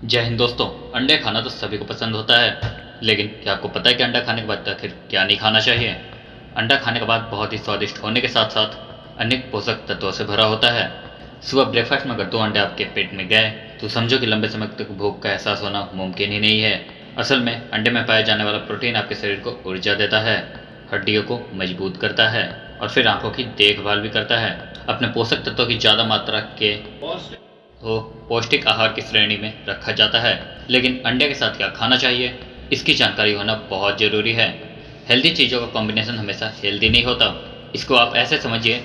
जय हिंद दोस्तों। अंडे खाना तो सभी को पसंद होता है, लेकिन क्या आपको पता है कि अंडा खाने के बाद आखिर क्या नहीं खाना चाहिए। अंडा खाने के बाद बहुत ही स्वादिष्ट होने के साथ साथ अनेक पोषक तत्वों से भरा होता है। सुबह ब्रेकफास्ट में अगर 2 अंडे आपके पेट में गए तो समझो कि लंबे समय तक भूख का एहसास होना मुमकिन ही नहीं है। असल में अंडे में पाया जाने वाला प्रोटीन आपके शरीर को ऊर्जा देता है, हड्डियों को मजबूत करता है और फिर आंखों की देखभाल भी करता है। अपने पोषक तत्वों की ज़्यादा मात्रा के तो पौष्टिक आहार की श्रेणी में रखा जाता है। लेकिन अंडे के साथ क्या खाना चाहिए, इसकी जानकारी होना बहुत ज़रूरी है। हेल्दी चीज़ों का कॉम्बिनेशन हमेशा हेल्दी नहीं होता। इसको आप ऐसे समझिए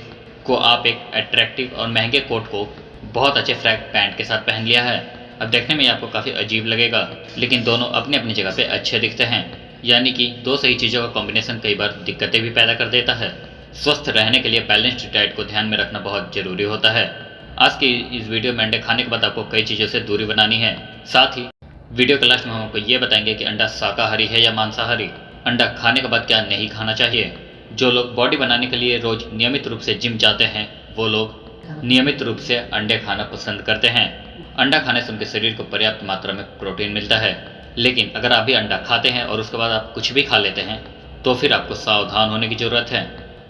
को आप एक अट्रैक्टिव और महंगे कोट को बहुत अच्छे फ्रैक पैंट के साथ पहन लिया है। अब देखने में आपको काफ़ी अजीब लगेगा, लेकिन दोनों अपनी अपनी जगह पे अच्छे दिखते हैं। यानी कि दो सही चीज़ों का कॉम्बिनेशन कई बार दिक्कतें भी पैदा कर देता है। स्वस्थ रहने के लिए बैलेंस्ड डाइट को ध्यान में रखना बहुत ज़रूरी होता है। आज की इस वीडियो में अंडे खाने के बाद आपको कई चीज़ों से दूरी बनानी है। साथ ही वीडियो के लास्ट में हम आपको ये बताएंगे कि अंडा शाकाहारी है या मांसाहारी। अंडा खाने के बाद क्या नहीं खाना चाहिए। जो लोग बॉडी बनाने के लिए रोज नियमित रूप से जिम जाते हैं वो लोग नियमित रूप से अंडे खाना पसंद करते हैं। अंडा खाने से उनके शरीर को पर्याप्त मात्रा में प्रोटीन मिलता है। लेकिन अगर आप भी अंडा खाते हैं और उसके बाद आप कुछ भी खा लेते हैं तो फिर आपको सावधान होने की ज़रूरत है,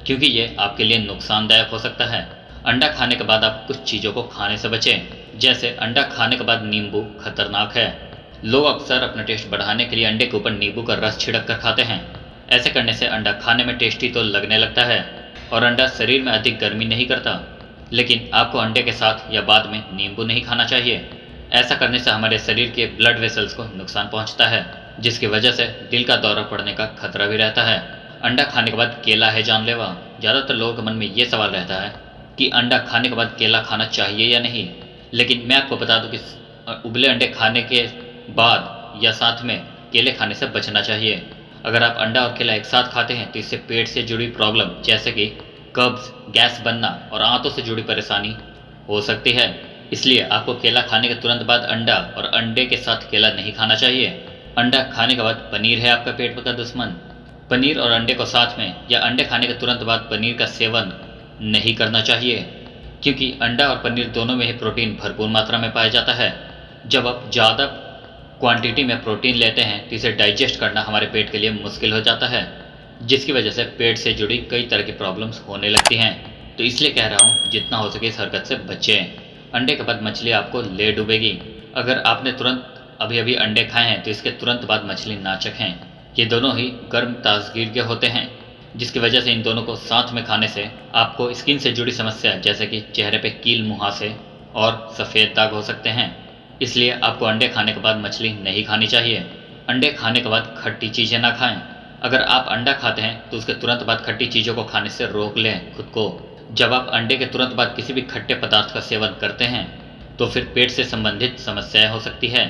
क्योंकि ये आपके लिए नुकसानदायक हो सकता है। अंडा खाने के बाद आप कुछ चीज़ों को खाने से बचें। जैसे अंडा खाने के बाद नींबू खतरनाक है। लोग अक्सर अपना टेस्ट बढ़ाने के लिए अंडे के ऊपर नींबू का रस छिड़क कर खाते हैं। ऐसे करने से अंडा खाने में टेस्टी तो लगने लगता है और अंडा शरीर में अधिक गर्मी नहीं करता, लेकिन आपको अंडे के साथ या बाद में नींबू नहीं खाना चाहिए। ऐसा करने से हमारे शरीर के ब्लड वेसल्स को नुकसान पहुंचता है, जिसकी वजह से दिल का दौरा पड़ने का खतरा भी रहता है। अंडा खाने के बाद केला है जानलेवा। ज़्यादातर लोगों के मन में ये सवाल रहता है कि अंडा खाने के बाद केला खाना चाहिए या नहीं। लेकिन मैं आपको बता दूं कि उबले अंडे खाने के बाद या साथ में केले खाने से बचना चाहिए। अगर आप अंडा और केला एक साथ खाते हैं तो इससे पेट से जुड़ी प्रॉब्लम जैसे कि कब्ज, गैस बनना और आंतों से जुड़ी परेशानी हो सकती है। इसलिए आपको केला खाने के तुरंत बाद अंडा और अंडे के साथ केला नहीं खाना चाहिए। अंडा खाने के बाद पनीर है आपका पेट का दुश्मन। पनीर और अंडे को साथ में या अंडे खाने के तुरंत बाद पनीर का सेवन नहीं करना चाहिए, क्योंकि अंडा और पनीर दोनों में ही प्रोटीन भरपूर मात्रा में पाया जाता है। जब आप ज़्यादा क्वांटिटी में प्रोटीन लेते हैं तो इसे डाइजेस्ट करना हमारे पेट के लिए मुश्किल हो जाता है, जिसकी वजह से पेट से जुड़ी कई तरह की प्रॉब्लम्स होने लगती हैं। तो इसलिए कह रहा हूँ जितना हो सके इस हरकत से बचें। अंडे के बाद मछली आपको ले डूबेगी। अगर आपने तुरंत अभी अभी अंडे खाए हैं तो इसके तुरंत बाद मछली ना चखें। ये दोनों ही गर्म ताजगीर के होते हैं, जिसकी वजह से इन दोनों को साथ में खाने से आपको स्किन से जुड़ी समस्या जैसे कि चेहरे पे कील मुहासे और सफ़ेद दाग हो सकते हैं। इसलिए आपको अंडे खाने के बाद मछली नहीं खानी चाहिए। अंडे खाने के बाद खट्टी चीज़ें ना खाएं। अगर आप अंडा खाते हैं तो उसके तुरंत बाद खट्टी चीज़ों को खाने से रोक लें खुद को। जब आप अंडे के तुरंत बाद किसी भी खट्टे पदार्थ का सेवन करते हैं तो फिर पेट से संबंधित समस्याएं हो सकती है।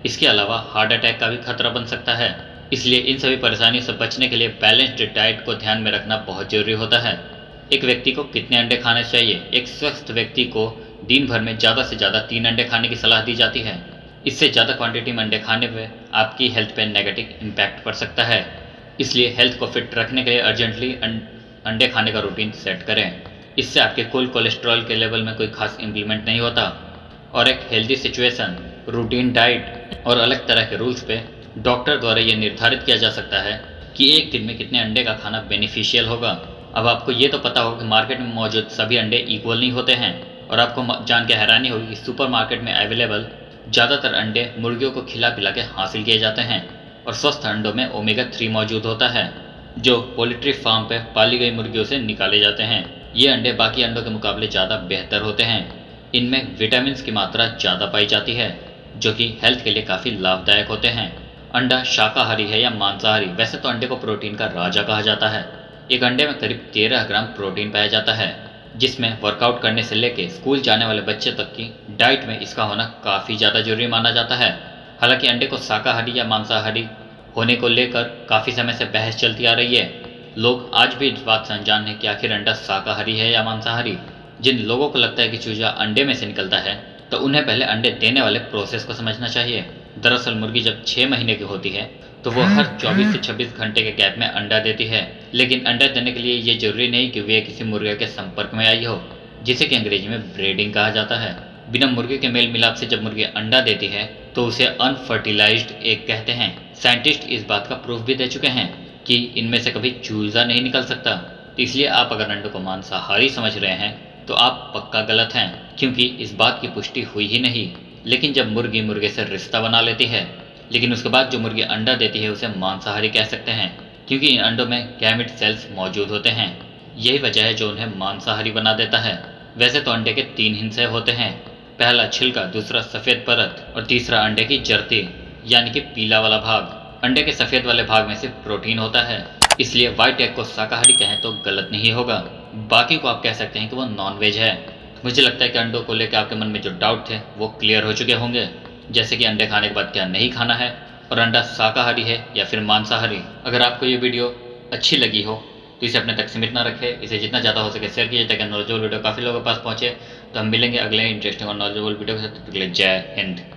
इसके अलावा हार्ट अटैक का भी खतरा बन सकता है। इसलिए इन सभी परेशानियों से बचने के लिए बैलेंस्ड डाइट को ध्यान में रखना बहुत जरूरी होता है। एक व्यक्ति को कितने अंडे खाने चाहिए। एक स्वस्थ व्यक्ति को दिन भर में ज़्यादा से ज़्यादा 3 अंडे खाने की सलाह दी जाती है। इससे ज़्यादा क्वांटिटी में अंडे खाने पर आपकी हेल्थ पर नेगेटिव इम्पैक्ट पड़ सकता है। इसलिए हेल्थ को फिट रखने के लिए अर्जेंटली अंडे खाने का रूटीन सेट करें। इससे आपके कुल कोलेस्ट्रॉल के लेवल में कोई खास इम्प्लीमेंट नहीं होता और एक हेल्दी सिचुएशन, रूटीन डाइट और अलग तरह के रूल्स पे डॉक्टर द्वारा ये निर्धारित किया जा सकता है कि एक दिन में कितने अंडे का खाना बेनिफिशियल होगा। अब आपको ये तो पता होगा कि मार्केट में मौजूद सभी अंडे इक्वल नहीं होते हैं, और आपको जान के हैरानी होगी कि सुपरमार्केट में अवेलेबल ज़्यादातर अंडे मुर्गियों को खिला पिला के हासिल किए जाते हैं। और स्वस्थ अंडों में ओमेगा 3 मौजूद होता है, जो पोल्ट्री फार्म पर पाली गई मुर्गियों से निकाले जाते हैं। ये अंडे बाकी अंडों के मुकाबले ज़्यादा बेहतर होते हैं। इनमें विटामिन की मात्रा ज़्यादा पाई जाती है, जो कि हेल्थ के लिए काफ़ी लाभदायक होते हैं। अंडा शाकाहारी है या मांसाहारी। वैसे तो अंडे को प्रोटीन का राजा कहा जाता है। एक अंडे में करीब 13 ग्राम प्रोटीन पाया जाता है, जिसमें वर्कआउट करने से लेकर स्कूल जाने वाले बच्चे तक की डाइट में इसका होना काफ़ी ज़्यादा जरूरी माना जाता है। हालांकि अंडे को शाकाहारी या मांसाहारी होने को लेकर काफ़ी समय से बहस चलती आ रही है। लोग आज भी इस बात से अनजान है कि आखिर अंडा शाकाहारी है या मांसाहारी। जिन लोगों को लगता है कि चूजा अंडे में से निकलता है तो उन्हें पहले अंडे देने वाले प्रोसेस को समझना चाहिए। दरअसल मुर्गी जब 6 महीने की होती है तो वो हर 24 से 26 घंटे के गैप में अंडा देती है। लेकिन अंडा देने के लिए ये जरूरी नहीं कि वे किसी मुर्गे के संपर्क में आई हो, जिसे कि अंग्रेजी में ब्रीडिंग कहा जाता है। बिना मुर्गे के मेल मिलाप से जब मुर्गी अंडा देती है तो उसे अनफर्टिलाइज्ड एग कहते हैं। साइंटिस्ट इस बात का प्रूफ भी दे चुके हैं कि इनमें से कभी चूजा नहीं निकल सकता। तो इसलिए आप अगर अंडों को मांसाहारी समझ रहे हैं तो आप पक्का गलत हैं, क्योंकि इस बात की पुष्टि हुई ही नहीं। लेकिन जब मुर्गी मुर्गे से रिश्ता बना लेती है, लेकिन उसके बाद जो मुर्गी अंडा देती है उसे मांसाहारी कह सकते हैं, क्योंकि इन अंडों में गैमेट सेल्स मौजूद होते हैं। यही वजह है जो उन्हें मांसाहारी बना देता है। वैसे तो अंडे के 3 हिस्से होते हैं, पहला छिलका, दूसरा सफ़ेद परत और तीसरा अंडे की जर्ती यानी कि पीला वाला भाग। अंडे के सफ़ेद वाले भाग में सिर्फ प्रोटीन होता है, इसलिए व्हाइट एग को शाकाहारी कहें तो गलत नहीं होगा। बाकी को आप कह सकते हैं कि वो नॉन वेज है। मुझे लगता है कि अंडों को लेकर आपके मन में जो डाउट थे वो क्लियर हो चुके होंगे, जैसे कि अंडे खाने के बाद क्या नहीं खाना है और अंडा शाकाहारी है या फिर मांसाहारी। अगर आपको ये वीडियो अच्छी लगी हो तो इसे अपने तक सीमित ना रखें, इसे जितना ज़्यादा हो सके शेयर कीजिए ताकि नॉलेजेबल वीडियो काफ़ी लोगों के पास पहुँचे। तो हम मिलेंगे अगले इंटरेस्टिंग और नॉलेजेबल वीडियो के साथ। जय हिंद।